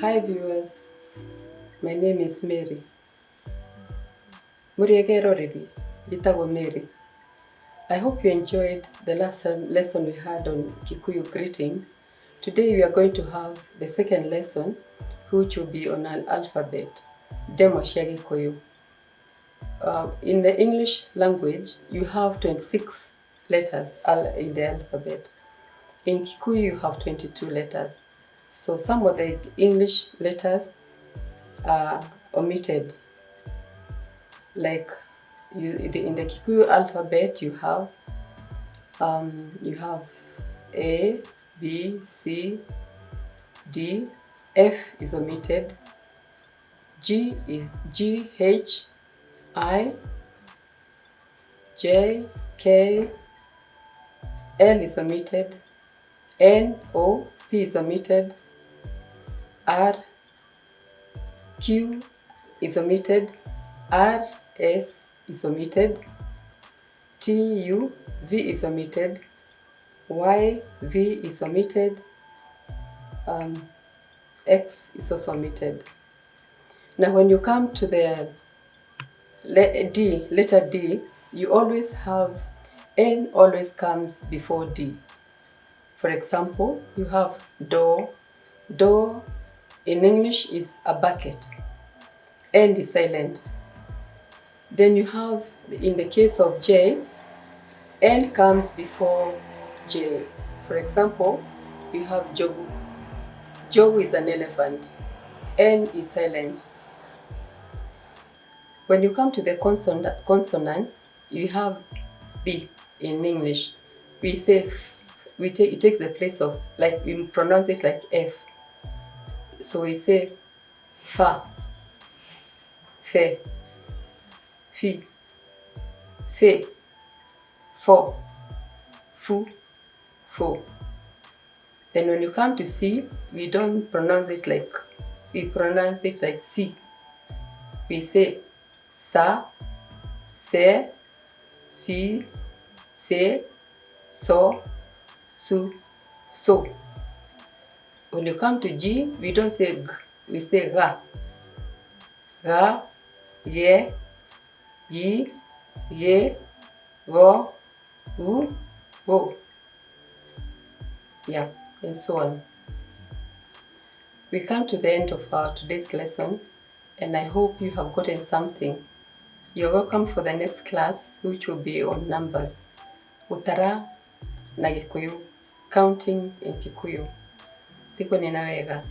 Hi viewers, my name is Mary. Mary. I hope you enjoyed the last lesson we had on Kikuyu greetings. Today we are going to have the second lesson, which will be on an alphabet. Demo cia Gikuyu. In the English language, you have 26 letters in the alphabet. In Kikuyu, you have 22 letters. So some of the English letters are omitted. Like in the Kikuyu alphabet, you have A, B, C, D. F is omitted. G is G, H, I, J, K. L is omitted. N, O, P is omitted. R, Q is omitted. R, S is omitted. T, U, V is omitted. Y, V is omitted. X is also omitted. Now when you come to the letter D, you always have N always comes before D. For example, you have door. Door in English is a bucket. N is silent. Then you have, in the case of J, N comes before J. For example, you have Jogu. Jogu is an elephant. N is silent. When you come to the consonants, you have B in English. We say it takes the place of, like, we pronounce it like F. So we say fa, fe, fi, fe, fo, fu, fo. Then when you come to C, we don't pronounce it like, we pronounce it like C. We say sa, se, si, se, so, su, so. When you come to G, we don't say G, we say Ga. Ga, ye, yi, ye, wo, wu, wo. Yeah, and so on. We come to the end of our today's lesson, and I hope you have gotten something. You're welcome for the next class, which will be on numbers. Utara na Gikuyu, counting in Kikuyu. Tiko ninawega.